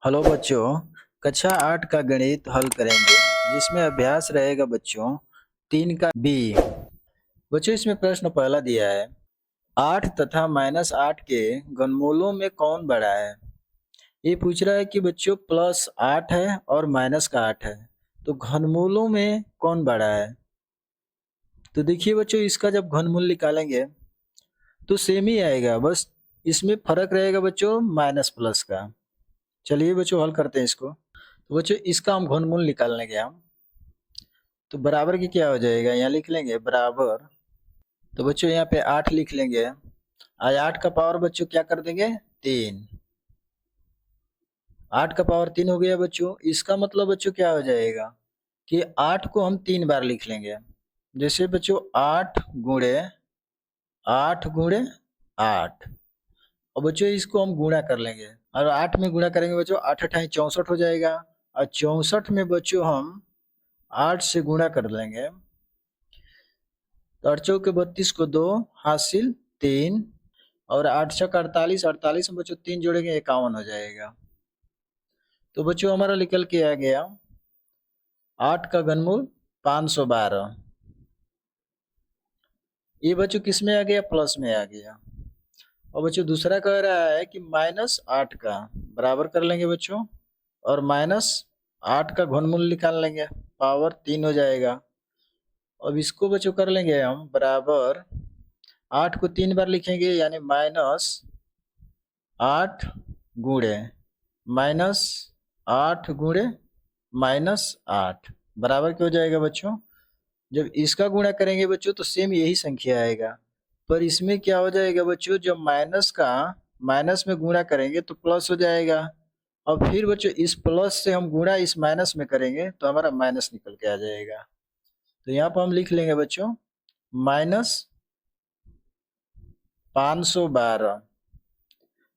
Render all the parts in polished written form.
Hello बच्चों। कक्षा 8 का गणित हल करेंगे जिसमें अभ्यास रहेगा बच्चों 3 का बी। बच्चों इसमें प्रश्न पहला दिया है 8 तथा -8 के घनमूलों में कौन बड़ा है। ये पूछ रहा है कि बच्चों +8 है और माइनस का 8 है, तो घनमूलों में कौन बड़ा है। तो देखिए बच्चों, इसका जब घनमूल निकालेंगे तो सेम ही आएगा, बस इसमें फर्क रहेगा बच्चों माइनस प्लस का। चलिए बच्चों हल करते हैं इसको। तो बच्चों इसका हम घनमूल निकाल लेंगे हम। तो बराबर की क्या हो जाएगा, यहाँ लिख लेंगे बराबर। तो बच्चों यहाँ पे 8 लिख लेंगे। आज 8 का पावर बच्चों क्या कर देंगे 3। 8 का पावर 3 हो गया बच्चों। इसका मतलब बच्चों क्या हो जाएगा कि 8 को हम 3 बार लिख लेंगे। जैसे बच्चों 8 गुणे 8। और बच्चों इसको हम गुणा कर लेंगे, और 8 में गुणा करेंगे बच्चों 8 अठाई 64 हो जाएगा। और 64 में बच्चों हम 8 से गुणा कर लेंगे तो 8 चौके 32 को 2 हासिल 3, और 8 छक 48, 48 में बच्चों 3 जोड़ेंगे 51 हो जाएगा। तो बच्चों हमारा निकल के आ गया 8 का घनमूल 512। ये बच्चों किस में आ गया, प्लस में आ गया। और बच्चों दूसरा कह रहा है कि -8 का बराबर कर लेंगे बच्चों, और -8 का घनमूल निकाल लेंगे, पावर 3 हो जाएगा। अब इसको बच्चों कर लेंगे हम बराबर, 8 को 3 बार लिखेंगे यानी -8 गुणे -8 गुणे -8 बराबर क्या हो जाएगा बच्चों। जब इसका गुणा करेंगे बच्चों तो सेम यही संख्या आएगा, पर इसमें क्या हो जाएगा बच्चों, जब माइनस में गुणा करेंगे तो प्लस हो जाएगा। और फिर बच्चों इस प्लस से हम गुणा इस माइनस में करेंगे तो हमारा माइनस निकल के आ जाएगा। तो यहाँ पर हम लिख लेंगे बच्चों -512।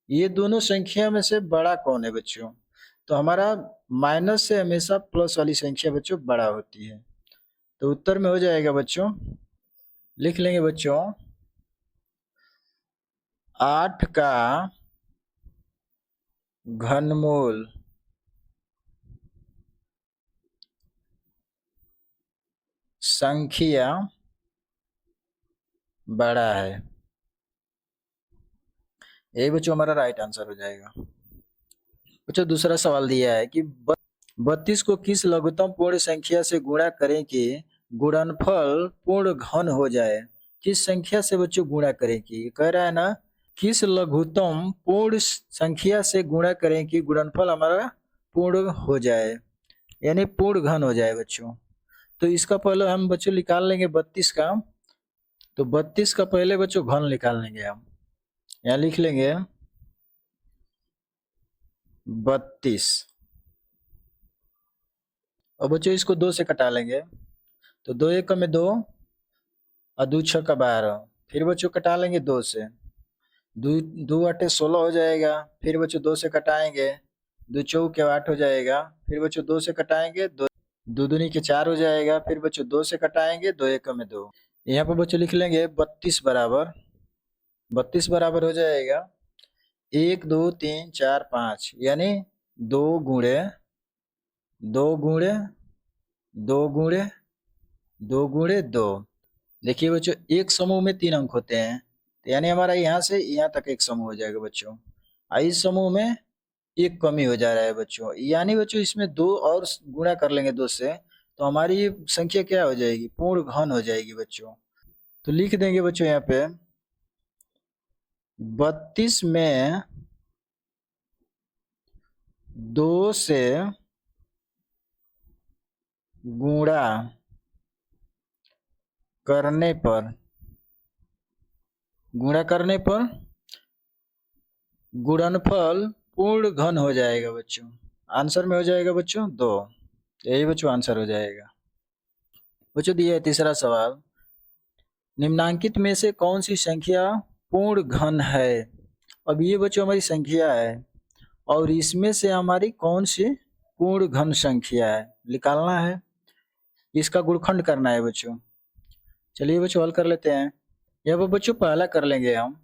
ये दोनों संख्या में से बड़ा कौन है बच्चों। तो हमारा माइनस से हमेशा प्लस वाली संख्या बच्चों बड़ा होती है। तो उत्तर में हो जाएगा बच्चों, लिख लेंगे बच्चों 8 का घनमूल संख्या बड़ा है। यही बच्चों हमारा राइट आंसर हो जाएगा। बच्चों दूसरा सवाल दिया है कि 32 को किस लघुत्तम पूर्ण संख्या से गुणा करें कि गुणनफल पूर्ण घन हो जाए। किस संख्या से बच्चों गुणा करें कि, कह रहा है ना किस लघुत्तम पूर्ण संख्या से गुणा करें कि गुणनफल हमारा पूर्ण हो जाए, यानी पूर्ण घन हो जाए बच्चों। तो इसका पहले हम बच्चों निकाल लेंगे 32 का। तो 32 का पहले बच्चों घन निकाल लेंगे हम। यहाँ लिख लेंगे 32, और बच्चों इसको 2 से कटा लेंगे। तो 2 एक में 2 और 2 छः का 12। फिर बच्चों कटा लेंगे 2 से, 2 आठे 16 हो जाएगा। फिर बच्चों 2 से कटाएंगे, 2 चौके 8 हो जाएगा। फिर बच्चों 2 से कटाएंगे, 2 दूनी के 4 हो जाएगा। फिर बच्चों 2 से कटाएंगे, 2 एक में 2। यहाँ पर बच्चों लिख लेंगे 32 बराबर हो जाएगा 1 2 3 4 5, यानी 2 गुणे 2 गुणे 2 गुणे 2 गुणे 2। देखिए बच्चों एक समूह में 3 अंक होते हैं, तो यानी हमारा यहाँ से यहाँ तक एक समूह हो जाएगा बच्चों। इस समूह में एक कमी हो जा रहा है बच्चों, यानी बच्चों इसमें 2 और गुणा कर लेंगे 2 से, तो हमारी ये संख्या क्या हो जाएगी, पूर्ण घन हो जाएगी बच्चों। तो लिख देंगे बच्चों यहाँ पे 32 में 2 से गुणा करने पर गुणनफल पूर्ण घन हो जाएगा बच्चों। आंसर में हो जाएगा बच्चों 2। यही बच्चों आंसर हो जाएगा। बच्चों दिया है तीसरा सवाल, निम्नांकित में से कौन सी संख्या पूर्ण घन है। अब ये बच्चों हमारी संख्या है, और इसमें से हमारी कौन सी पूर्ण घन संख्या है निकालना है, इसका गुणखंड करना है बच्चों। चलिए बच्चों हल कर लेते हैं। यहाँ पर बच्चों पहला कर लेंगे हम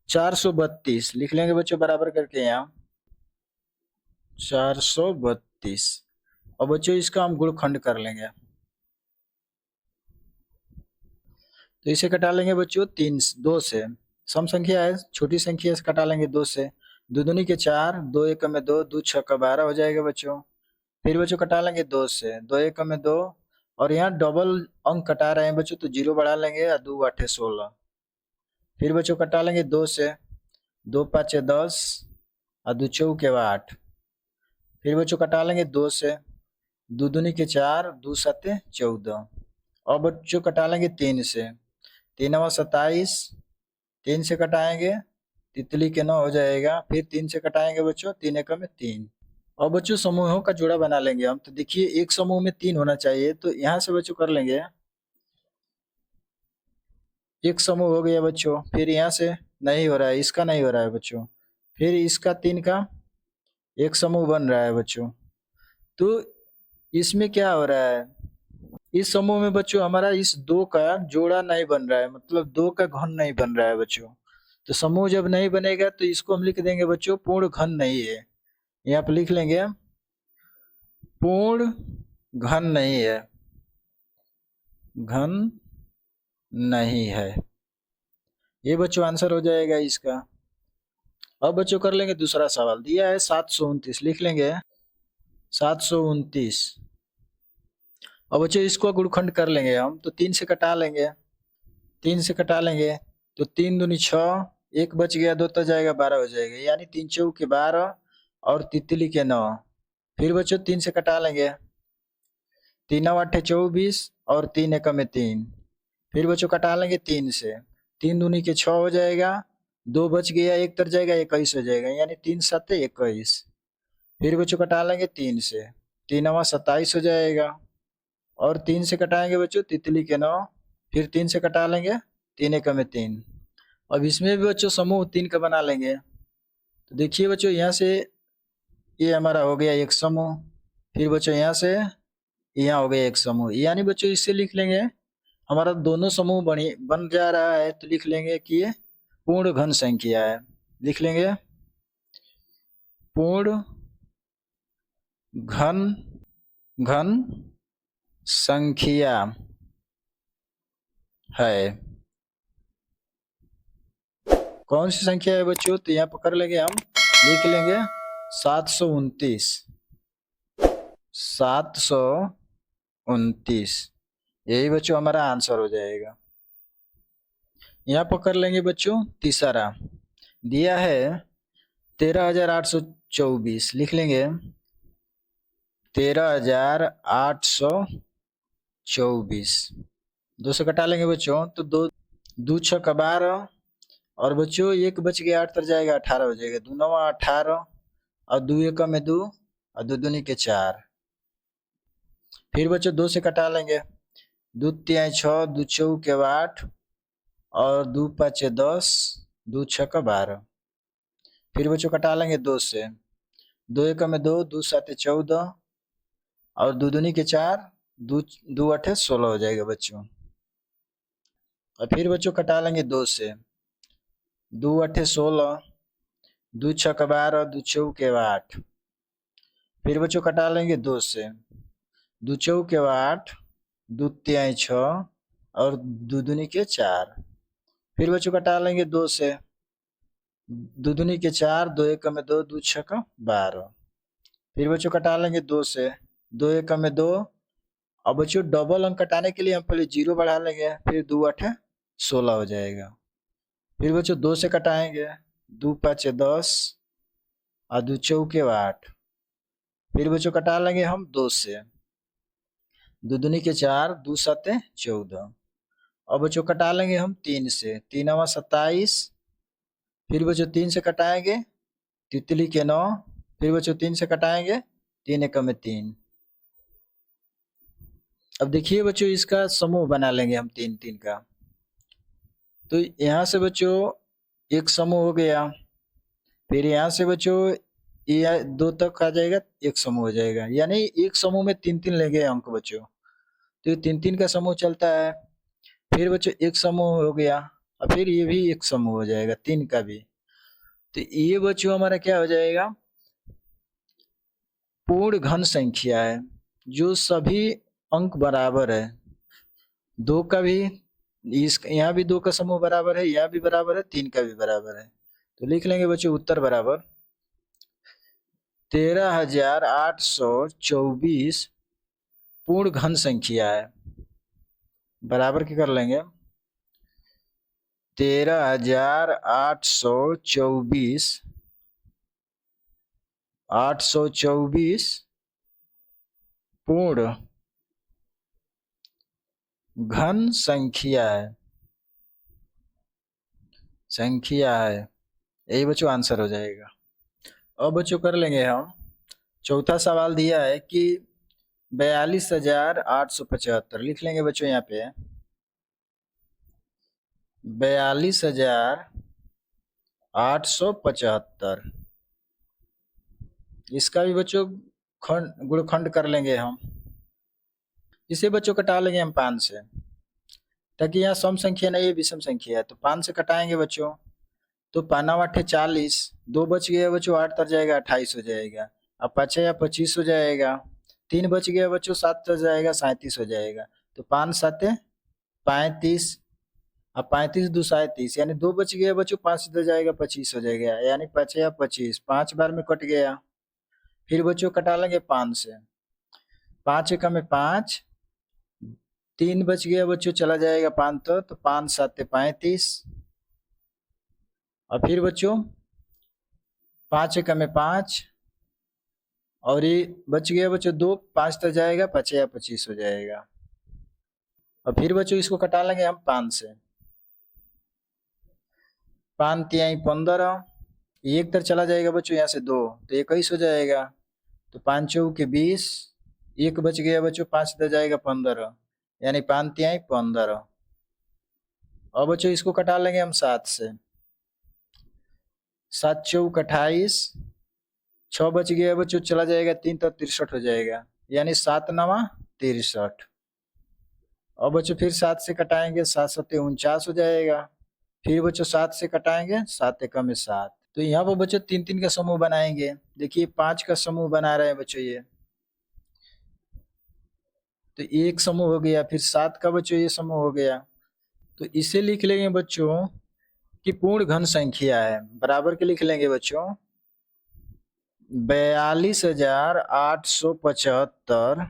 432, लिख लेंगे बच्चों बराबर करके यहाँ 432। और बच्चों इसका हम गुणखंड कर लेंगे, तो इसे कटा लेंगे बच्चों 2 से। सम संख्या है, छोटी संख्या से कटा लेंगे 2 से। 2 दूनी के 4, 2 एकम में 2, 2 छक्का 12 हो जाएगा बच्चों। फिर बच्चों कटा लेंगे 2 से, 2 एकम में 2, और यहाँ डबल अंक कटा रहे हैं बच्चों, तो 0 बढ़ा लेंगे और 2 8 16। फिर बच्चों कटा लेंगे 2 से, 2 5 10 और 2 चौके 8। फिर बच्चों कटा लेंगे 2 से, 2 दूनी के 4, 2 7 14। और बच्चों कटा लेंगे 3 से, 3 27, 3 से कटाएंगे, तितली के 9 हो जाएगा। फिर 3 से कटाएंगे बच्चों, 3 एकम में 3। और बच्चों समूहों का जोड़ा बना लेंगे हम, तो देखिए एक समूह में 3 होना चाहिए, तो यहाँ से बच्चों कर लेंगे, एक समूह हो गया बच्चों। फिर यहाँ से नहीं हो रहा है, इसका नहीं हो रहा है बच्चों, फिर इसका 3 का एक समूह बन रहा है बच्चों। तो इसमें क्या हो रहा है, इस समूह में बच्चों हमारा इस 2 का जोड़ा नहीं बन रहा है, मतलब 2 का घन नहीं बन रहा है बच्चों। तो समूह जब नहीं बनेगा तो इसको हम लिख देंगे बच्चों पूर्ण घन नहीं है। यहाँ पे लिख लेंगे पूर्ण घन नहीं है, घन नहीं है। ये बच्चों आंसर हो जाएगा इसका। अब बच्चों कर लेंगे दूसरा सवाल, दिया है 729, लिख लेंगे 729। अब बच्चों इसको गुणखंड कर लेंगे हम, तो 3 से कटा लेंगे, 3 से कटा लेंगे तो 3 दूनी 6, 1 बच गया, 2 तो जाएगा 12 हो जाएगा, यानी 3 चौके 12 और तितली के 9। फिर बच्चों 3 से कटा लेंगे, 3 9 8 24 और 3 एकम में 3। फिर बच्चों कटा लेंगे 3 से, 3 दूनी के 6 हो जाएगा, 2 बच गया, 1 तर जाएगा, 21 हो जाएगा, यानी 3 7 21। फिर बच्चों कटा लेंगे 3 से, 3 9 27 हो जाएगा, और 3 से कटाएंगे बच्चों तितली के 9। फिर 3 से कटा लेंगे, 3 एकम में 3। अब इसमें भी बच्चों समूह 3 का बना लेंगे, तो देखिए बच्चों यहाँ से ये हमारा हो गया एक समूह। फिर बच्चों यहाँ से यहाँ हो गया एक समूह, यानी बच्चों इससे लिख लेंगे हमारा दोनों समूह बन जा रहा है, तो लिख लेंगे कि ये पूर्ण घन संख्या है। लिख लेंगे पूर्ण घन संख्या है। कौन सी संख्या है बच्चों, तो यहाँ पकड़ लेंगे हम, लिख लेंगे 729, 729। यही बच्चों हमारा आंसर हो जाएगा। यहाँ पकड़ लेंगे बच्चों तीसरा, दिया है 13,824, लिख लेंगे 13,824। 2 से कटा लेंगे बच्चों, तो 2 2 छक्का 12, और बच्चों 1 बच गया, 8 तर जाएगा, 18 हो जाएगा, 2 9 18 और 2 एकम में 2 और 2 दूनी के 4। फिर बच्चों 2 से कटा लेंगे, 2 तिहाई 6, 2 चौके 8 और 2 5 10, 2 छक्का 12। फिर बच्चों कटा लेंगे 2 से, 2 एकम में 2, 2 7 14 और 2 दूनी के 4, 2 2 8 16 हो जाएगा बच्चों। और फिर बच्चों कटा लेंगे 2 से, 2 8 16, 2 छक्का 12, 2 चौके 8। फिर बच्चों कटा लेंगे 2 से, 2 चौके 8, 2 तिहाई 6 और 2 दूनी के 4। फिर बच्चों कटा लेंगे 2 से, 2 दूनी के 4, 2 एकम में 2, 2 छक्का 12। फिर बच्चों कटा लेंगे 2 से, 2 एकम में 2। अब बच्चों डबल अंक कटाने के लिए हम पहले 0 बढ़ा लेंगे, फिर 2 8 16 हो जाएगा। फिर बच्चों 2 से कटाएंगे, 2 5 10 और 2 चौके 8। फिर बच्चों कटा लेंगे हम 2 से, 2 दूनी के 4, 2 7 14। और बच्चों कटा लेंगे हम 3 से, 3 9 27। फिर बच्चों 3 से कटाएंगे, तितली के 9। फिर बच्चों 3 से कटाएंगे, 3 एकम में 3। अब देखिए बच्चों इसका समूह बना लेंगे हम 3 3 का, तो यहाँ से बच्चों एक समूह हो गया। फिर यहाँ से बच्चों ये 2 तक आ जाएगा, एक समूह हो जाएगा, यानी एक समूह में 3 3 लेंगे अंक बच्चों, तो ये 3 3 का समूह चलता है। फिर बच्चों एक समूह हो गया, और फिर ये भी एक समूह हो जाएगा 3 का भी, तो ये बच्चों हमारा क्या हो जाएगा, पूर्ण घन संख्या है जो सभी अंक बराबर है, दो का भी, इस यहाँ भी दो का समूह बराबर है, यहाँ भी बराबर है, तीन का भी बराबर है। तो लिख लेंगे बच्चों उत्तर बराबर 13,824 पूर्ण घन संख्या है, बराबर क्या कर लेंगे 13,824 पूर्ण घन संख्या है, यही बच्चों आंसर हो जाएगा। अब बच्चों कर लेंगे हम चौथा सवाल दिया है कि 42,875 लिख लेंगे बच्चों यहाँ पे 42,875, इसका भी बच्चों गुणखंड कर लेंगे हम, इसे बच्चों कटा लेंगे हम 5 से, ताकि यहाँ सम संख्या नहीं है विषम संख्या है, तो 5 से कटाएंगे बच्चों, तो 5×8 = 40, 2 बच गया बच्चों, 8 तर जाएगा 28 हो जाएगा, अब 5 या 25 हो जाएगा, 3 बच गया बच्चों, 7 तर जाएगा 37 हो जाएगा, तो 5×7 = 35, अब 35 × 2 = 37, यानी 2 बच गया बच्चों, 5 इधर जाएगा 25 हो जाएगा, यानी 5 या 25, 5 बार में कट गया। फिर बच्चों कटा लेंगे 5 से, 5 × 1 = 5, 3 बच गया बच्चों, चला जाएगा 5 तो 5×7 = 35, और फिर बच्चों 5 × 1 = 5, और ये बच गया बच्चों 2, 5 तो जाएगा, 5 या 25 हो जाएगा, और फिर बच्चों इसको कटा लेंगे हम 5 से, 5 × 3 = 15, एक तर चला जाएगा बच्चों यहाँ से 2 तो 21 हो जाएगा, तो 5 × 4 = 20, एक बच गया बच्चों, 5 इधर जाएगा 15, यानी 5 × 3 = 15। अब बच्चों इसको कटा लेंगे हम 7 से, 7 × 4 = 28, 6 बच गया बच्चों, चला जाएगा 3 तो 63 हो जाएगा, यानी 7×9 = 63। अब बच्चों फिर 7 से कटाएंगे, 7 × 7 = 49 हो जाएगा, फिर बच्चों 7 से कटाएंगे, 7 × 1 = 7, तो यहाँ पर बच्चों 3-3 का समूह बनाएंगे, देखिए 5 का समूह बना रहे हैं बच्चों, ये तो एक समूह हो गया, फिर 7 का बच्चों ये समूह हो गया, तो इसे लिख लेंगे बच्चों कि पूर्ण घन संख्या है, बराबर के लिख लेंगे बच्चों 42,875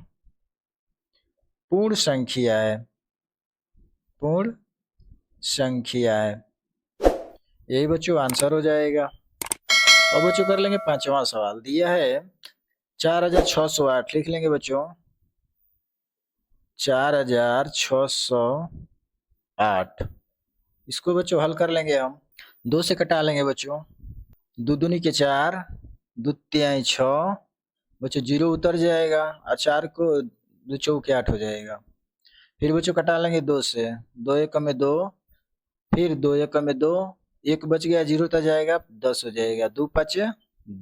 पूर्ण संख्या है, यही बच्चों आंसर हो जाएगा। अब बच्चों कर लेंगे 5वां सवाल, दिया है 4,608, लिख लेंगे बच्चों 4,608, इसको बच्चों हल कर लेंगे हम, 2 से कटा लेंगे बच्चों, 2 दूनी के 4, 2 तिहाई 6, बच्चों 0 उतर जाएगा, और 4 को 2 चौके 8 हो जाएगा। फिर बच्चों कटा लेंगे 2 से, 2 × 1 = 2, फिर 2 × 1 = 2, 1 बच गया, 0 उतर जाएगा 10 हो जाएगा, 2 × 5 =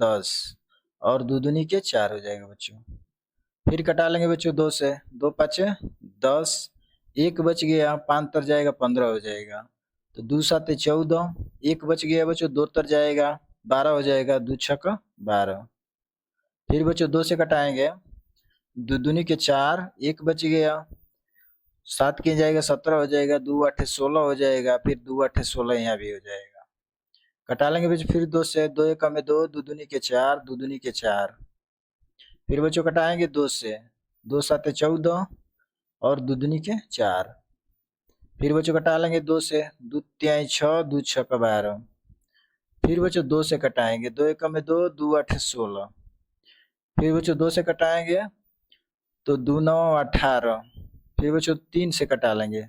10, और 2 दूनी के 4 हो जाएगा बच्चों। फिर कटा लेंगे बच्चों 2 से, 2 × 5 = 10, 1 बच गया, 5 तर जाएगा 15 हो जाएगा, तो 2 × 7 = 14, 1 बच गया बच्चों, 2 तर जाएगा 12 हो जाएगा, 2 × 6 = 12। फिर बच्चों 2 से कटाएंगे, 2 दूनी के 4, 1 बच गया, 7 के जाएगा 17 हो जाएगा, 2 × 8 = 16 हो जाएगा, फिर 2 × 8 = 16 यहाँ भी हो जाएगा। कटा लेंगे बच्चों फिर 2 से, 2 × 1 = 2, 2 दूनी के 4, 2 दूनी के 4, फिर बच्चों कटाएंगे 2 से, 2 × 7 = 14, और 2 दूनी के 4, फिर बच्चों कटा लेंगे 2 से, 2 तिहाई 6, 2 × 6 = 12, फिर बच्चों 2 से कटाएंगे, 2 × 1 = 2, 2 × 8 = 16, फिर बच्चों 2 से कटाएंगे तो 2 × 9 = 18, फिर बच्चों 3 से कटा लेंगे,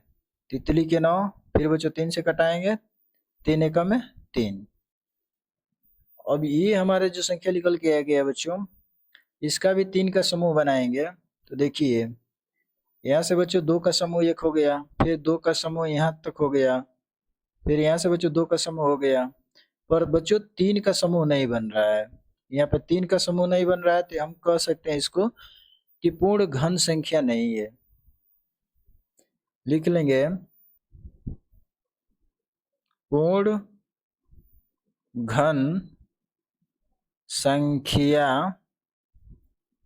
तितली के 9, फिर बच्चों 3 से कटाएंगे, 3 × 1 = 3। अब ये हमारे जो संख्या निकल के आ गया बच्चों, इसका भी 3 का समूह बनाएंगे, तो देखिए यहाँ से बच्चों 2 का समूह 1 हो गया, फिर 2 का समूह यहाँ तक हो गया, फिर यहाँ से बच्चों 2 का समूह हो गया, पर बच्चों 3 का समूह नहीं बन रहा है, यहाँ पर 3 का समूह नहीं बन रहा है, तो हम कह सकते हैं इसको कि पूर्ण घन संख्या नहीं है। लिख लेंगे पूर्ण घन संख्या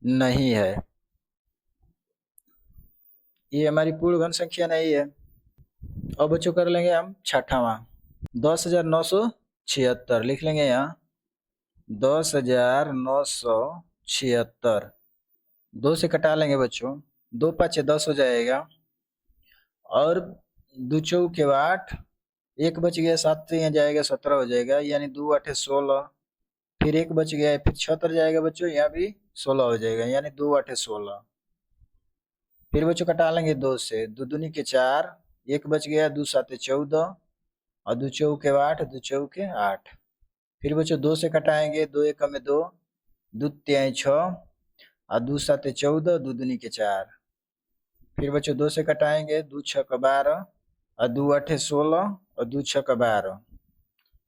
नहीं है, ये हमारी पूर्ण घन संख्या नहीं है। अब बच्चों कर लेंगे हम छठावां, 10,976 लिख लेंगे यहाँ 10,976, 2 से कटा लेंगे बच्चों, 2 5 10 हो जाएगा, और 2 चौके 8, 1 बच गया, 7 से यहाँ जाएगा 17 हो जाएगा, यानी 2 8 16, फिर 1 बच गया, फिर 76 जाएगा बच्चों, यहाँ भी 16 हो जाएगा, यानी 2 8 16। फिर बच्चों कटा लेंगे 2 से, 2 दूनी के 4, 1 बच गया, 2 7 14, और 2 चौके 8, 2 चौके 8। फिर बच्चों 2 से कटाएंगे, 2 1 में 2, 2 तिहाई 6, और 2 7 14, 2 दूनी के 4। फिर बच्चों 2 से कटाएंगे, 2 6 12, और 2 8 16, और 2 6 12।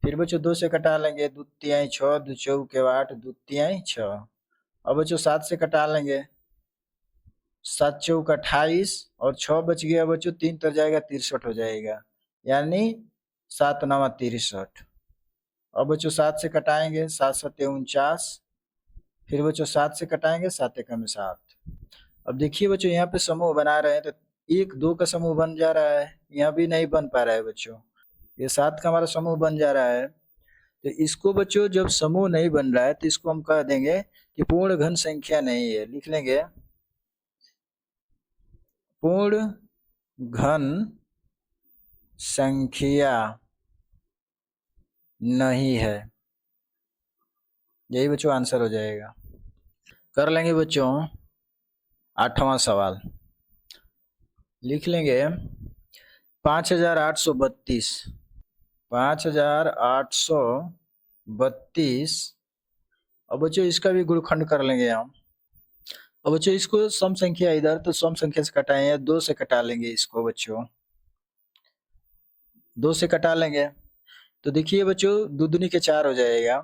फिर बच्चों 2 से कटा लेंगे, 2 तिहाई 6, 2 चौके 8, 2 तिहाई 6। अब बच्चों 7 से कटा लेंगे, 7 चौक 28, और 6 बच गया बच्चों, 3 तर जाएगा 63 हो जाएगा, यानी 7 9 63। अब बच्चों 7 से कटाएंगे, 7 7 49, फिर बच्चों 7 से कटाएंगे, 7 1 में 7। अब देखिए बच्चों यहाँ पे समूह बना रहे हैं तो 1 2 का समूह बन जा रहा है, यहाँ भी नहीं बन पा रहा है बच्चों, ये 7 का हमारा समूह बन जा रहा है। तो इसको बच्चों जब समूह नहीं बन रहा है तो इसको हम कह देंगे कि पूर्ण घन संख्या नहीं है, लिख लेंगे पूर्ण घन संख्या नहीं है, यही बच्चों आंसर हो जाएगा। कर लेंगे बच्चों 8वां सवाल, लिख लेंगे 5832, 5832। अब बच्चों इसका भी गुणखंड कर लेंगे हम। अब बच्चों इसको सम संख्या इधर, तो सम संख्या से कटाएंगे, 2 से कटा लेंगे इसको बच्चों, 2 से कटा लेंगे तो देखिए बच्चों 2 दूनी के 4 हो जाएगा,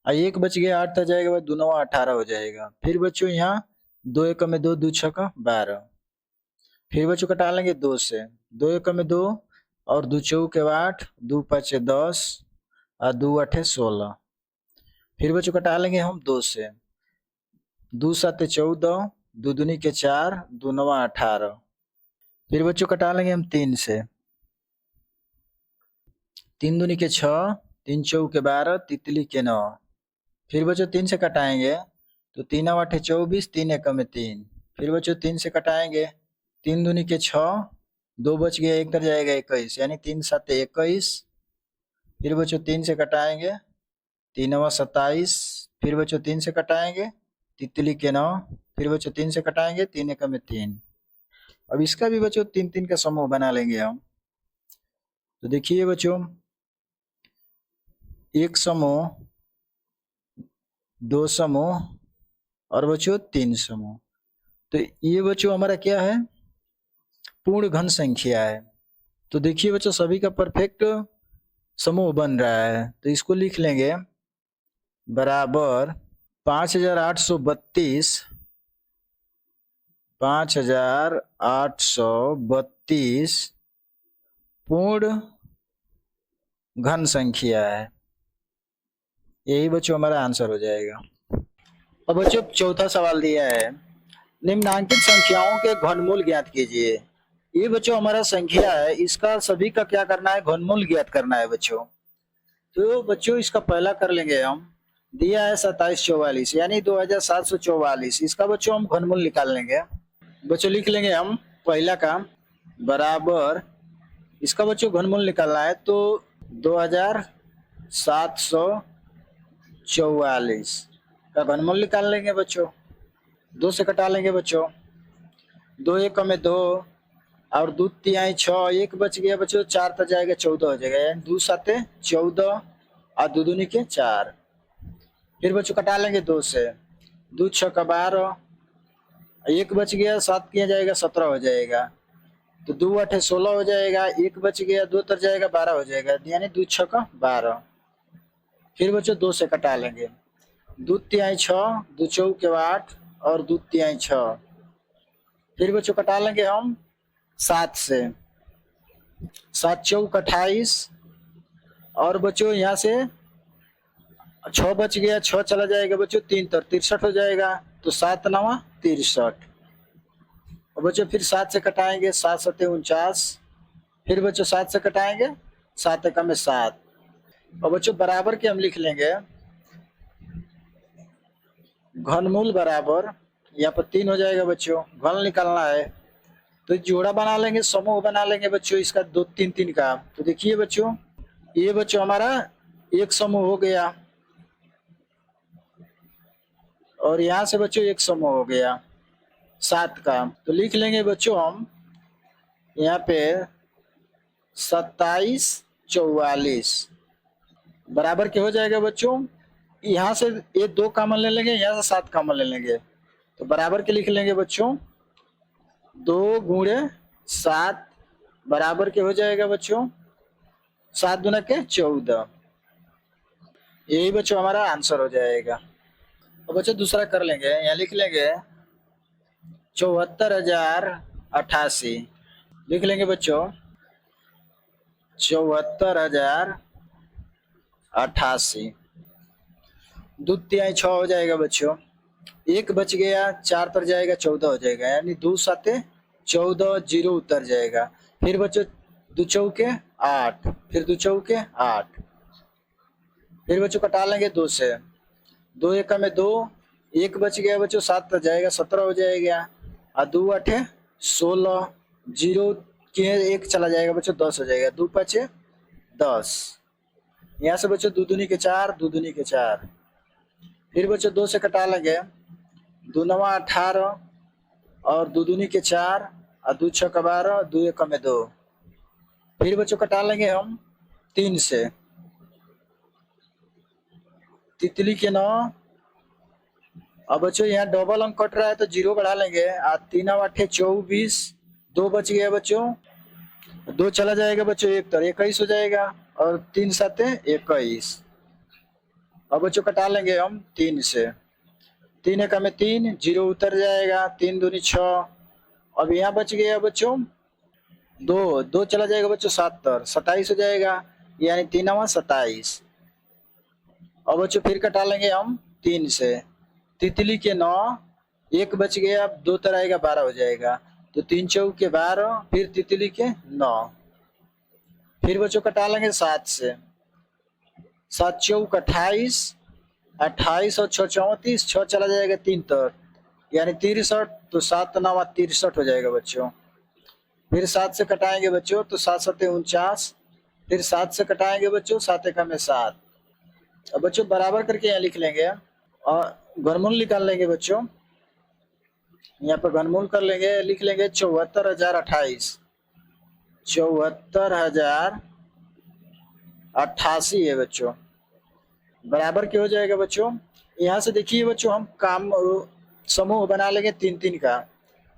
और 1 बच गया, 8 तक जाएगा, बाद 2 9 18 हो जाएगा। फिर बच्चों यहाँ 2 1 में 2, 2 6 12। फिर बच्चों कटा लेंगे 2 से, 2 1 में 2, और 2 चौके 8, 2 5 10, और 2 8 16। फिर बच्चों कटा लेंगे हम 2 से, 2 7 14, 2 दूनी के 4, 2 9 18। फिर बच्चों कटा लेंगे हम 3 से, 3 दूनी के 6, 3 चौके 12, तितली के 9। फिर बच्चों 3 से कटाएंगे तो 3 8 24, 3 1 में 3। फिर बच्चों 3 से कटाएंगे, 3 दूनी के 6, 2 बच गया, 1 तर जाएगा 21, यानी 3 7 21। फिर बच्चों 3 से कटाएंगे, 3 9 27। फिर बच्चों 3 से कटाएंगे, तितली के 9। फिर बच्चों 3 से कटाएंगे, 3 1 में 3। अब इसका भी बच्चों 3 3 का समूह बना लेंगे हम। तो देखिए बच्चों, 1 समूह, 2 समूह, और बच्चों 3 समूह। तो ये बच्चों हमारा क्या है, पूर्ण घन संख्या है। तो देखिए बच्चों सभी का परफेक्ट समूह बन रहा है, तो इसको लिख लेंगे बराबर 5832, 5832 पूर्ण घन संख्या है, यही बच्चों हमारा आंसर हो जाएगा। अब बच्चों चौथा सवाल दिया है, निम्नांकित संख्याओं के घनमूल ज्ञात कीजिए। ये बच्चों हमारा संख्या है, इसका सभी का क्या करना है, घनमूल ज्ञात करना है बच्चों। तो बच्चों इसका पहला कर लेंगे हम, दिया है 2744, यानी 2744, इसका बच्चों हम घनमूल निकाल लेंगे। बच्चों लिख लेंगे हम पहला का बराबर, इसका बच्चों घनमूल निकालना है तो 2744 का घनमूल निकाल लेंगे बच्चों। 2 से कटा लेंगे बच्चों, 2 1 में 2, और 2 तिहाई 6, 1 बच गया बच्चों, 4 तक जाएगा 14 हो जाएगा, 2 7 14, और 2 दूनी के 4। फिर बच्चों कटा लेंगे 2 से, 2 6 12, 1 बच गया, 7 किया जाएगा 17 हो जाएगा, तो 2 8 16 हो जाएगा, 1 बच गया, 2 तर जाएगा 12 हो जाएगा, यानी 2 6 12। फिर बच्चों 2 से कटा लेंगे, 2 तिहाई 6, 2 चौके 8, और 2 तिहाई 6। फिर बच्चों कटा लेंगे हम 7 से, 7 चौक 28, और बच्चों यहाँ से 6 बच गया, 6 चला जाएगा बच्चों, 3 तर 63 हो जाएगा, तो 7 नवा 63। और बच्चों फिर 7 से कटाएंगे, 7 सत्ते 49। फिर बच्चों 7 से कटाएंगे, 7 एकम में 7। और बच्चों बराबर के हम लिख लेंगे घनमूल बराबर, यहाँ पर 3 हो जाएगा बच्चों, घन निकालना है तो जोड़ा बना लेंगे, समूह बना लेंगे बच्चों इसका 2 3 3 का। तो देखिए बच्चों, ये बच्चों हमारा एक समूह हो गया, और यहाँ से बच्चों एक समूह हो गया 7 का। तो लिख लेंगे बच्चों हम यहाँ पे 27 44 बराबर के हो जाएगा बच्चों। यहाँ से ये 2 कॉमन ले लेंगे, यहाँ से 7 कॉमन ले लेंगे, तो बराबर के लिख लेंगे बच्चों 2 गुणे 7 बराबर के हो जाएगा बच्चों 7 दूना के 14। यही बच्चों हमारा आंसर हो जाएगा। और बच्चों दूसरा कर लेंगे, यहाँ लिख लेंगे 74,088 लिख लेंगे बच्चों 74,088। 2 तिहाई 6 हो जाएगा बच्चों, एक बच गया, 4 तर जाएगा 14 हो जाएगा, यानी 2 साते 14, 0 उतर जाएगा। फिर बच्चों 2 चौके 8, फिर 2 चौके 8, फिर बच्चों कटा लेंगे 2 से, 2 एकम में 2, एक बच गया बच्चों, 7 तर जाएगा 17 हो जाएगा, और 2 8 16, 0 के एक चला जाएगा बच्चों 10 हो जाएगा, 2 5 10। यहाँ से बच्चों 2 दूनी के 4, 2 दूनी के 4। फिर बच्चों 2 से कटा लेंगे, 2 9 18, और 2 दूनी के 4, और 2 6 12, 2 एकम में 2। फिर बच्चों कटा लेंगे हम 3 से, तितली के 9। अब बच्चों यहाँ डबल अंक कट रहा है तो 0 बढ़ा लेंगे, 3 8 24, 2 बच गया बच्चों, 2 चला जाएगा बच्चों, 1 तर 21 हो जाएगा, और 3 7 21। अब बच्चों कटा लेंगे हम 3 से, 3 एकम में 3, 0 उतर जाएगा, 3 दूनी 6। अब यहाँ बच गया बच्चों 2, 2 चला जाएगा बच्चों, 7 तर 27 हो जाएगा, यानी 3 27। अब बच्चों फिर कटा लेंगे हम 3 से, तितली के 9, एक बच गया, 2 तर आएगा 12 हो जाएगा, तो 3 चौके 12, फिर तितली के 9। फिर बच्चों कटा लेंगे 7 से, 7 चौक 28, 28 और 6 34, 6 चला जाएगा 3 तर, यानी 63, तो 7 9 63 हो जाएगा बच्चों। फिर 7 से कटाएंगे बच्चों तो 7 7 49, फिर 7 से कटाएंगे बच्चों, 7 एकम में 7। अब बच्चों बराबर करके यहाँ लिख लेंगे, और घनमूल निकाल लेंगे बच्चों, यहाँ पर घनमूल कर लेंगे, लिख लेंगे 74,028, 74,088 है बच्चों, बराबर के हो जाएगा बच्चों। यहाँ से देखिए बच्चों हम काम समूह बना लेंगे 3 3 का।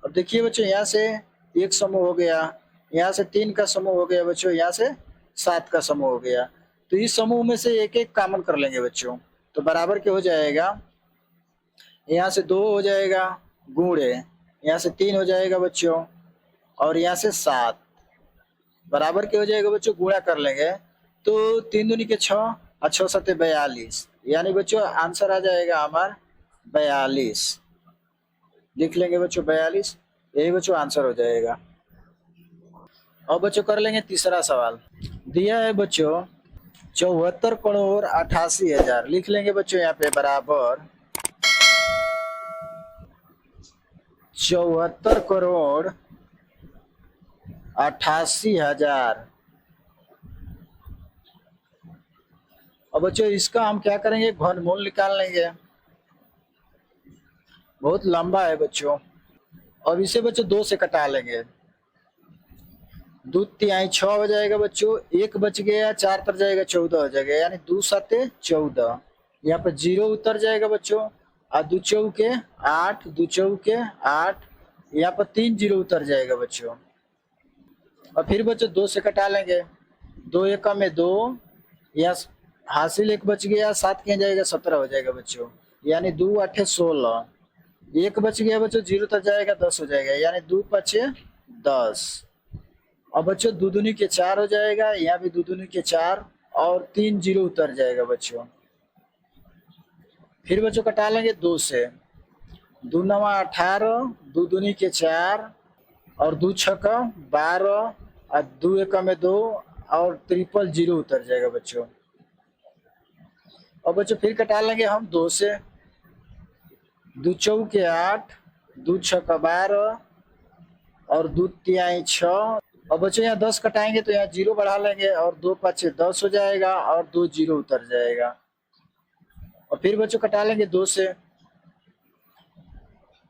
अब देखिए बच्चों यहाँ से एक समूह हो गया, यहाँ से 3 का समूह हो गया बच्चों, यहाँ से 7 का समूह हो गया, तो इस समूह में से एक एक कॉमन कर लेंगे बच्चों, तो बराबर के हो जाएगा, यहाँ से 2 हो जाएगा गुणे, यहाँ से 3 हो जाएगा बच्चों, और यहाँ से 7 बराबर के हो जाएगा बच्चों, गुणा कर लेंगे तो 3 दूनी के 6, और 6 7 42, यानी बच्चों आंसर आ जाएगा हमारा 42। लिख लेंगे बच्चों 42, यही बच्चों आंसर हो जाएगा। अब बच्चों कर लेंगे तीसरा सवाल, दिया है बच्चों 74,88,000, लिख लेंगे बच्चों यहाँ पे बराबर 74,88,000। अब बच्चों इसका हम क्या करेंगे, घनमूल निकाल लेंगे, बहुत लंबा है बच्चों। अब इसे बच्चों 2 से कटा लेंगे, 2 तिहाई 6 हो जाएगा बच्चों, एक बच गया, 4 तर जाएगा 14 हो जाएगा, यानी 2 7 14, यहाँ पर 0 उतर जाएगा बच्चों, और 2 चौके 8, 2 चौके 8, यहाँ पर 3 0 उतर जाएगा बच्चों। और फिर बच्चों 2 से कटा लेंगे, 2 एकम में 2, यहाँ हासिल एक बच गया, 7 के जाएगा 17 हो जाएगा बच्चों, यानी 2 8 16, एक बच गया बच्चों, 0 तक जाएगा 10 हो जाएगा, यानी 2 5 10। अब बच्चों 2 दूनी के 4 हो जाएगा, यहाँ भी 2 दूनी के 4, और 3 0 उतर जाएगा बच्चों। फिर बच्चों कटा लेंगे 2 से, दो नवा 18, दो दूनी के 4 और दो छक्का 12 और दो एकम में 2 और ट्रिपल जीरो उतर जाएगा बच्चों। और बच्चों फिर कटा लेंगे हम 2 से, दो चौके 8, दो छक्का 12 और दो तिहाई 6। और बच्चों यहाँ 10 कटाएंगे तो यहाँ 0 बढ़ा लेंगे और 2 5 10 हो जाएगा और 2 0 उतर जाएगा। और फिर बच्चों कटा लेंगे 2 से,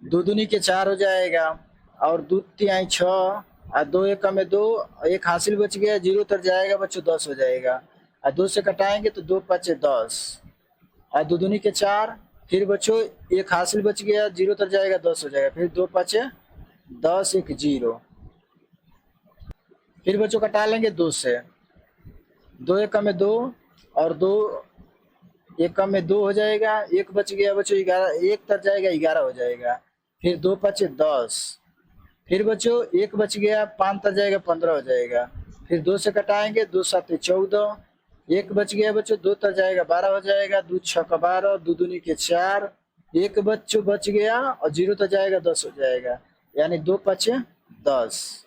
दो दूनी के 4 हो जाएगा और दो तिहाई 6 और 2 एकम में 2, एक हासिल बच गया, 0 उतर जाएगा बच्चों, 10 हो जाएगा। और 2 से कटाएंगे तो 2 5 10 और दो दूनी के 4, फिर बच्चों एक हासिल बच गया, 0 उतर जाएगा, 10 हो जाएगा। फिर 2 5 10 1 0। फिर बच्चों कटा लेंगे 2 से, 2 एकम में 2 और 2 एकम में 2 हो जाएगा, एक बच गया बच्चों 11, एक तर जाएगा 11 हो जाएगा। फिर 2 5 10, फिर बच्चों एक बच गया, 5 तर जाएगा 15 हो जाएगा। फिर 2 से कटाएंगे, 2 7 14, एक बच गया बच्चों, 2 तर जाएगा 12 हो जाएगा, 2 6 12, दो दूनी के 4, एक बच्चों बच गया और 0 तर जाएगा 10 हो जाएगा, यानी 2 5 10।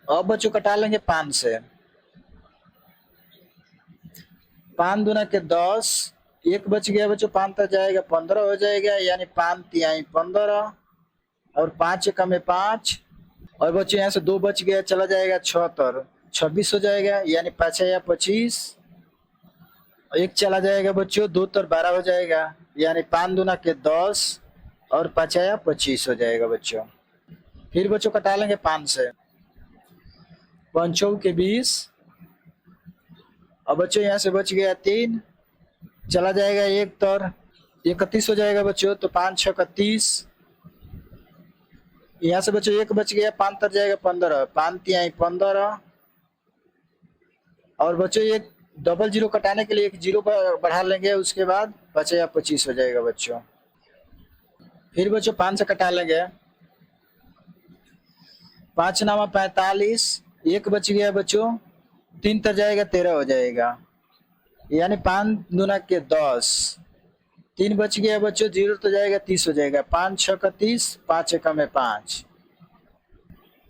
अब बच्चों कटा लेंगे 5 से, 5 दूना के 10, एक बच गया बच्चों, 5 तर जाएगा 15 हो जाएगा, यानी 5 तिहाई 15 और 5 एकम में 5। और बच्चों यहाँ से 2 बच गया, चला जाएगा 6 तर 26 हो जाएगा, यानी 5 या 25। एक चला जाएगा बच्चों, 2 तर 12 हो जाएगा, यानी 5 दूना के 10 और 5 या 25 हो जाएगा बच्चों। फिर बच्चों कटा लेंगे 5 से, 5 के 20। और बच्चों यहाँ से बच गया 3, चला जाएगा 1 तर 31 हो जाएगा बच्चों, तो 5 6 31। यहाँ से बच्चों एक बच गया, 5 तर जाएगा 15, 5 तिहाई 15। और बच्चों एक डबल 0 कटाने के लिए एक 0 बढ़ा लेंगे, उसके बाद 5 या 25 हो जाएगा बच्चों। फिर बच्चों 5 से कटा लेंगे, 5 नामा 45, एक बच गया बच्चों, 3 तर जाएगा 13 हो जाएगा, यानी 5 दूना के 10, 3 बच गया बच्चों, 0 तो जाएगा 30 हो जाएगा, 5 6 30, 5 एकम में 5।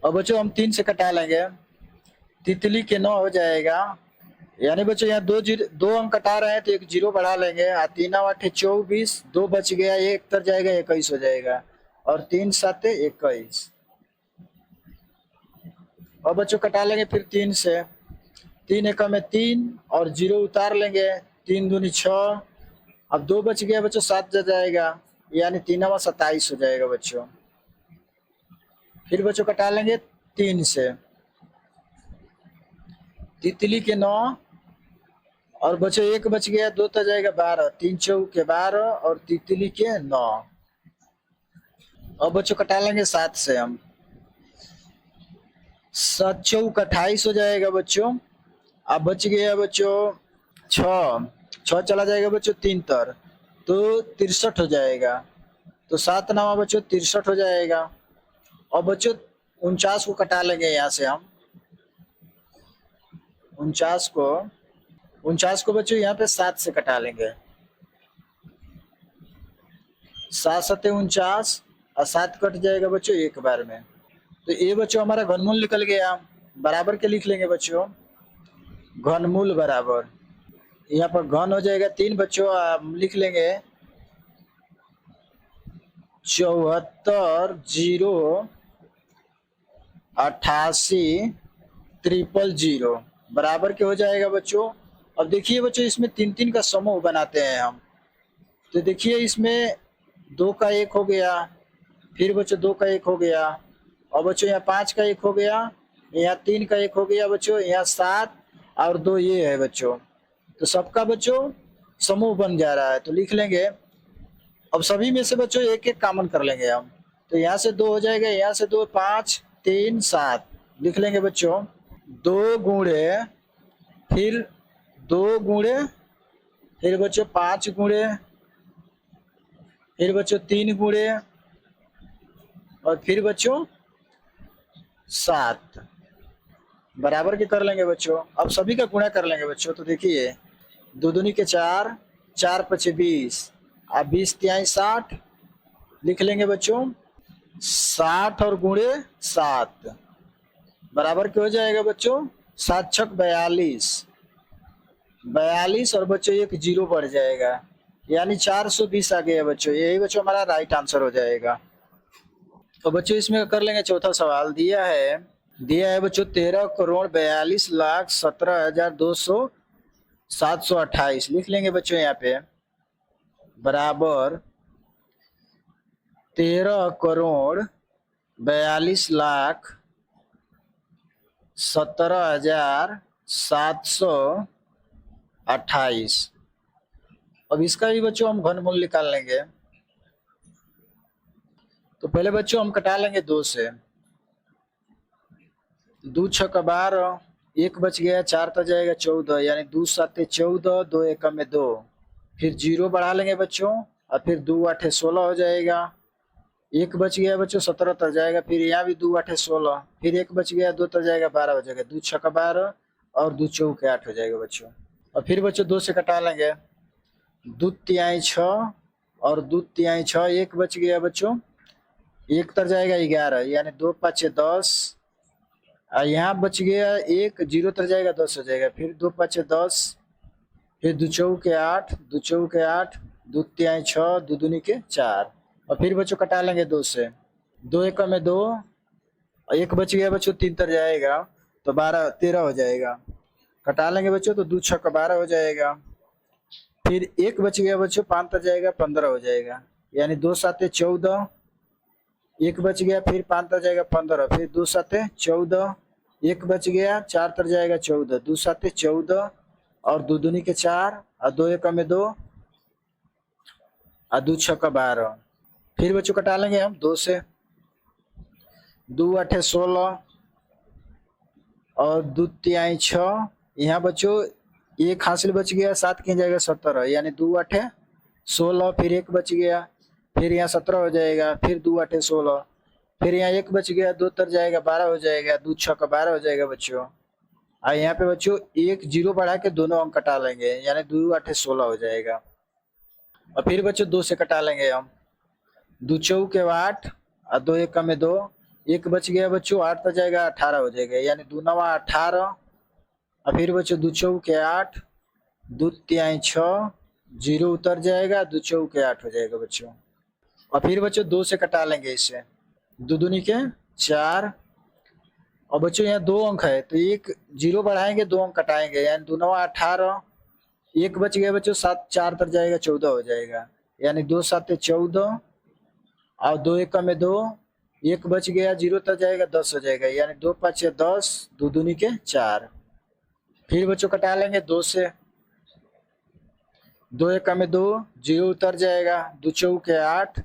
और बच्चों हम 3 से कटा लेंगे, तितली के 9 हो जाएगा, यानी बच्चों यहाँ 2 अंक कटा रहे हैं तो एक 0 बढ़ा लेंगे। 3 8 24, 2 बच गया, एक तर जाएगा 21 हो जाएगा और 3 7 21। और बच्चों कटा लेंगे फिर 3 से, 3 एकम में 3 और 0 उतार लेंगे, 3 दूनी 6। अब 2 बच गया बच्चों, 7 जाएगा, यानी 3 27 हो जाएगा बच्चों। फिर बच्चों कटा लेंगे 3 से, तितली के 9 और बच्चों एक बच गया, 2 तो जाएगा 12, 3 चौके 12 और तितली के 9। और बच्चों कटा लेंगे 7 से हम, 7 चौक 28 हो जाएगा बच्चों। अब बच गया बच्चों 6 चला जाएगा बच्चों 3 तर, तो 63 हो जाएगा, तो 7 नामा बच्चों 63 हो जाएगा। और बच्चों 49 को कटा लेंगे यहाँ से हम, 49 को बच्चों यहाँ पे 7 से कटा लेंगे, 7 7 49 और 7 कट जाएगा बच्चों एक बार में। तो ये बच्चों हमारा घनमूल निकल गया, बराबर के लिख लेंगे बच्चों, घनमूल बराबर, यहाँ पर घन हो जाएगा 3 बच्चों, लिख लेंगे 74 0 88 000 0 बराबर के हो जाएगा बच्चों। अब देखिए बच्चों इसमें 3 3 का समूह बनाते हैं हम, तो देखिए इसमें 2 का 1 हो गया, फिर बच्चों 2 का 1 हो गया, और बच्चों यहाँ 5 का 1 हो गया, यहाँ 3 का 1 हो गया बच्चों, यहाँ 7 और 2 ये है बच्चों, तो सबका बच्चों समूह बन जा रहा है। तो लिख लेंगे, अब सभी में से बच्चों एक एक कॉमन कर लेंगे हम, तो यहाँ से 2 हो जाएगा, यहाँ से 2 5 3 7 लिख लेंगे बच्चों, 2 गुणे, फिर 2 गुणे, फिर बच्चों 5 गुणे, फिर बच्चों 3 गुणे और फिर बच्चों 7 बराबर के कर लेंगे बच्चों। अब सभी का गुणा कर लेंगे बच्चों, तो देखिए 2 दूनी के 4, 4 5 20 और 20 तिहाई 60 लिख लेंगे बच्चों 60 और गुणे 7 बराबर क्या हो जाएगा बच्चों 7 छक 42, 42 और बच्चों एक जीरो बढ़ जाएगा यानी 420 आ गया बच्चों। यही बच्चों हमारा राइट आंसर हो जाएगा। तो बच्चों इसमें कर लेंगे चौथा सवाल। दिया है बच्चों 13,42,17,200 लिख लेंगे बच्चों यहाँ पे बराबर 13,42,17,728। अब इसका भी बच्चों हम घनमूल निकाल लेंगे। तो पहले बच्चों हम कटा लेंगे 2 से, 2 छक 12, 1 बच गया, 4 तो जाएगा 14 यानी 2 7 14, 2 1 में 2, फिर जीरो बढ़ा लेंगे बच्चों और फिर 2 8 16 हो जाएगा। 1 बच गया बच्चों 17 तर जाएगा, फिर यहाँ भी 2 8 16, फिर 1 बच गया 2 तर जाएगा 12 हो जाएगा, 2 छक 12 और 2 चौके 8 हो जाएगा बच्चों। और फिर बच्चों 2 से कटा लेंगे, 2 तिहाई 6 और 2 तिहाई 6, 1 बच गया बच्चों, 1 तर जाएगा 11 यानी 2 5 10, यहाँ बच गया 1, 0 तर जाएगा 10 हो जाएगा, फिर 2 5 10, फिर 2 चौके 8, 2 चौके 8, 2 तिहाई 6, 2 दूनी के 4। और फिर बच्चों कटा लेंगे 2 से, 2 1 में 2, 1 बच गया बच्चों 3 तर जाएगा तो 12 13 हो जाएगा। कटा लेंगे बच्चों तो 2 छक 12 हो जाएगा, फिर 1 बच गया बच्चों 5 तर जाएगा 15 हो जाएगा यानी 2 7 14, 1 बच गया फिर 5 तर जाएगा 15, फिर 2 7 14, 1 बच गया 4 तर जाएगा 14, 2 7 14 और 2 दूनी के 4 और 2 1 में 2 और 2 छक 12। फिर बच्चों कटा लेंगे हम 2 से, 2 8 16 और 2 तिहाई 6, यहाँ बच्चों 1 हासिल बच गया, 7 की जाएगा 17 यानी 2 8 16, फिर 1 बच गया, फिर यहाँ 17 हो जाएगा, फिर 2 8 16, फिर यहाँ 1 बच गया 2 तर जाएगा 12 हो जाएगा, 2 छक 12 हो जाएगा बच्चों। और यहाँ पे बच्चों 1 0 बढ़ा के दोनों अंक कटा लेंगे यानी 2 8 16 हो जाएगा। और फिर बच्चों 2 से कटा लेंगे हम, 2 चौके 8 और 2 1 में 2, 1 बच गया बच्चों 8 तर जाएगा 18 हो जाएगा यानी 2 9 18। और फिर बच्चों 2 चौके 8, 2 तिहाई 6, 0 उतर जाएगा, 2 चौके 8 हो जाएगा बच्चों। और फिर बच्चों 2 से कटा लेंगे इसे, 2 दूनी के 4 और बच्चों यहाँ 2 अंक है तो 1 0 बढ़ाएंगे 2 अंक कटाएंगे यानी 2 9 18, 1 बच गया बच्चों 7 4 तर जाएगा 14 हो जाएगा यानी 2 7 14 और 2 1 में 2, 1 बच गया 0 तर जाएगा 10 हो जाएगा यानी 2 5 10, 2 दूनी के 4। फिर बच्चों कटा लेंगे 2 से, 2 1 में 2, 0 उतर जाएगा, 2 चौके 8,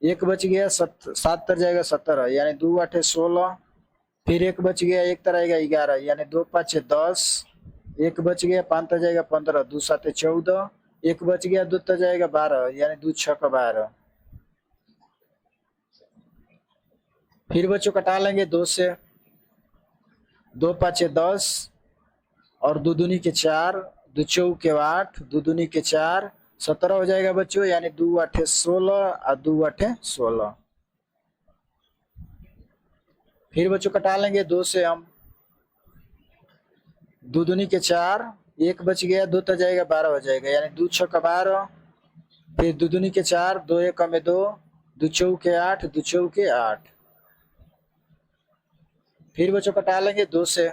1 बच गया 7 तर जाएगा 17 यानी 2 8 16, फिर 1 बच गया 1 तर आएगा 11 यानी 2 5 10, 1 बच गया 5 तर जाएगा 15, 2 7 14, 1 बच गया 2 तर जाएगा 12 यानी 2 छक 12। फिर बच्चों कटा लेंगे 2 से, 2 5 10 और 2 दूनी के 4, 2 चौके 8, 2 दूनी के 4, 17 हो जाएगा बच्चों यानी 2 8 16 और 2 8 16। फिर बच्चों कटा लेंगे 2 से हम, 2 दूनी के 4, 1 बच गया 2 तर जाएगा 12 हो जाएगा यानी 2 छक 12, फिर 2 दूनी के 4, 2 1 में 2, 2 चौके 8, 2 चौके 8। फिर बच्चों कटा लेंगे 2 से,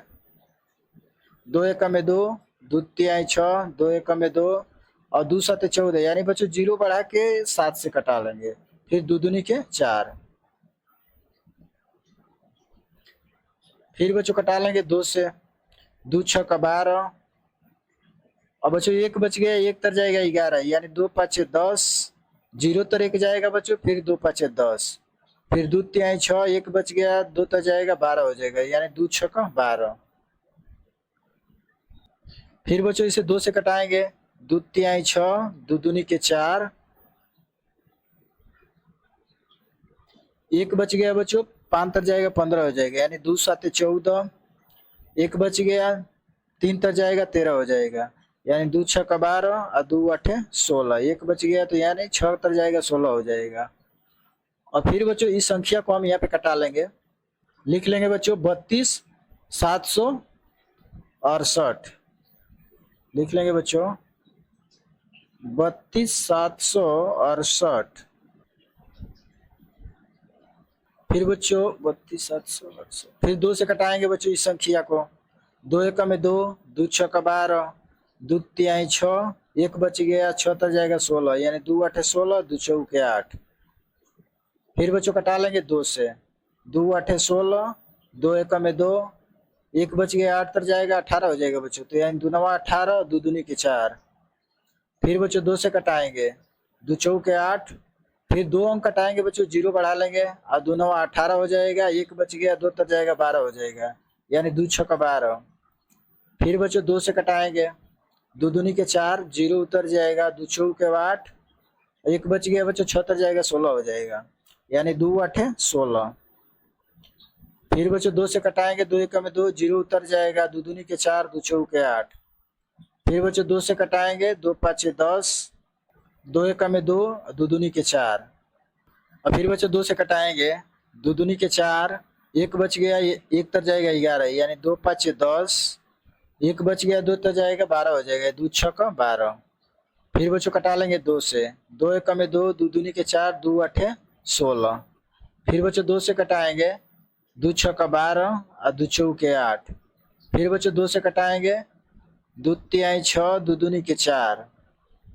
2 1 में 2, 2 तिहाई 6, 2 1 में 2 और 2 7 14 यानी बच्चों 0 बढ़ा के 7 से कटा लेंगे, फिर 2 दूनी के 4। फिर बच्चों कटा लेंगे 2 से, 2 छक 12 और बच्चों 1 बच गया 1 तर जाएगा 11 यानी 2 5 10, 0 तर 1 जाएगा बच्चों, फिर 2 5 10, फिर 2 तिहाई 6, 1 बच गया 2 तर जाएगा 12 हो जाएगा यानी 2 छक 12। फिर बच्चों इसे 2 से कटाएंगे, 2 तिहाई 6, 2 दूनी के 4, 1 बच गया बच्चों 5 तर जाएगा 15 हो जाएगा यानी 2 7 14, 1 बच गया 3 तर जाएगा 13 हो जाएगा यानी 2 छक 12 और 2 8 16, 1 बच गया तो यानी 6 तर जाएगा 16 हो जाएगा। और फिर बच्चों इस संख्या को हम यहाँ पे कटा लेंगे, लिख लेंगे बच्चों 32,768। लिख लेंगे बच्चों 32,768। फिर बच्चों 32,768, फिर 2 से कटाएंगे बच्चों इस संख्या को। 2 एकम में 2, 2 छक्का 12, 2 तिहाई 6, 1 बच गया, 6 तर जाएगा 16, यानी 2 आठे 16, 2 चौके 8। फिर बच्चों कटा लेंगे 2 से, 2 आठे 16, 2 एकम में 2, 1 बच गया, 8 तर जाएगा 18 हो जाएगा बच्चों, तो यानी 2 नवा 18, 2 दूनी के 4। फिर बच्चों 2 से कटाएंगे, 2 चौके 8, फिर 2 अंक कटाएंगे बच्चों, 0 बढ़ा लेंगे और 2 नवा 18 हो जाएगा, 1 बच गया, 2 तर जाएगा 12 हो जाएगा, यानी 2 छक्का 12। फिर बच्चों 2 से कटाएंगे, 2 दूनी के 4, 0 उतर जाएगा, 2 चौके 8, 1 बच गया बच्चों, 6 तर जाएगा 16 हो जाएगा, यानी 2 आठे 16। फिर बच्चों 2 से कटाएंगे, 2 एकम में 2, 0 उतर जाएगा, 2 दूनी के 4, 2 चौके 8। फिर बच्चों 2 से कटाएंगे, 2 पाँचे 10, 2 एकम में 2, 2 दूनी के 4। और फिर बच्चों 2 से कटाएंगे, 2 दूनी के 4, 1 बच गया, 1 तर जाएगा 11, यानी 2 पाँचे 10, 1 बच गया, 2 तर जाएगा 12 हो जाएगा, 2 छक्का 12। फिर बच्चों कटा लेंगे 2 से, 2 एकम में 2, 2 दूनी के 4, 2 आठे 16। फिर बच्चों 2 से कटाएंगे, 2 छक्का 12 और 2 चौके 8। फिर बच्चों 2 से कटाएंगे, 2 तिहाई 6, 2 दूनी के 4।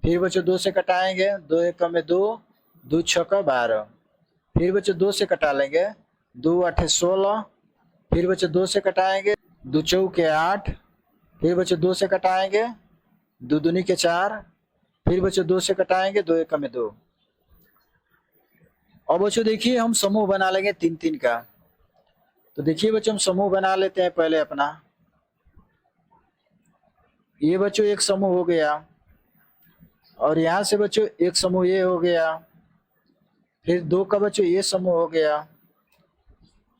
फिर बच्चों 2 से कटाएंगे, 2 एकम में 2, 2 छक्का 12। फिर बच्चों 2 से कटा लेंगे, 2 आठे 16। फिर बच्चों 2 से कटाएंगे, 2 चौके 8। फिर बच्चों 2 से कटाएंगे, 2 दूनी के 4। फिर बच्चों 2 से कटाएंगे, 2 एकम में 2। और बच्चों देखिए हम समूह बना लेंगे 3-3 का। तो देखिए बच्चों हम समूह बना लेते हैं पहले अपना। ये बच्चों एक समूह हो गया, और यहाँ से बच्चों एक समूह ये हो गया। फिर 2 का बच्चों ये समूह हो गया।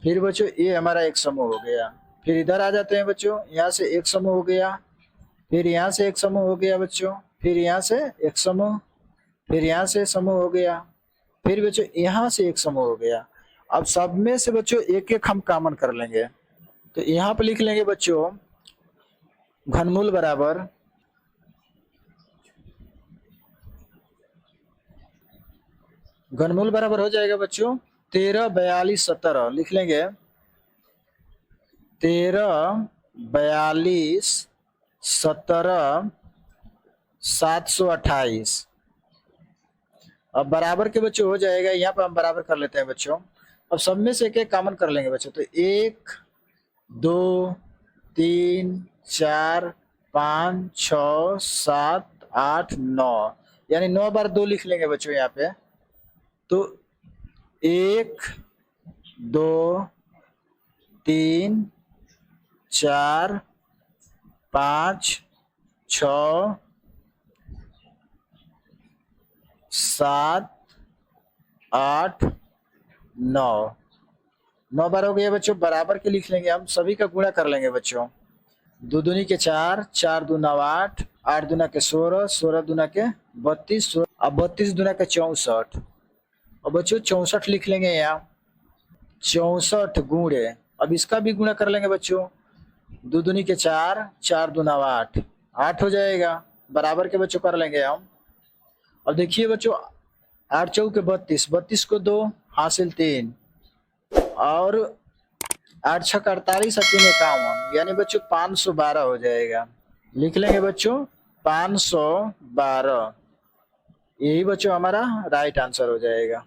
फिर बच्चों ये हमारा एक समूह हो गया। फिर इधर आ जाते हैं बच्चों, यहाँ से एक समूह हो गया, फिर यहाँ से एक समूह हो गया बच्चों, फिर यहाँ से एक समूह, फिर यहाँ से समूह हो गया, फिर बच्चों यहाँ से एक समूह हो गया। अब सब में से बच्चों एक एक हम कॉमन कर लेंगे। तो यहाँ पे लिख लेंगे बच्चों घनमूल बराबर हो जाएगा बच्चों 13, 42, 17। लिख लेंगे 13, 42, 17, 728। अब बराबर के बच्चों हो जाएगा, यहाँ पर हम बराबर कर लेते हैं बच्चों। अब सब में से एक एक कॉमन कर लेंगे बच्चों। तो 1, 2, 3, 4, 5, 6, 7, 8, 9, यानी 9 बार 2 लिख लेंगे बच्चों यहाँ पे। तो 1, 2, 3, 4, 5, 6, 7, 8, 9, 9 बार हो गया बच्चों। बराबर के लिख लेंगे हम, सभी का गुणा कर लेंगे बच्चों। 2 दूनी के 4, 4 दूना 8, 8 दूना के 16, 16 दूना के 32, अब 32 दूना के 64। और बच्चों 64 लिख लेंगे यहाँ, 64 गुणे, अब इसका भी गुणा कर लेंगे बच्चों। 2 दूनी के 4, 4 दूना 8, 8 हो जाएगा। बराबर के बच्चों कर लेंगे हम। अब देखिए बच्चों 8 चौके 32, 32 को 2 हासिल 3, और 8 छक 48 और 3 51, यानी बच्चों 512 हो जाएगा। लिख लेंगे बच्चों 512। यही बच्चों हमारा राइट आंसर हो जाएगा।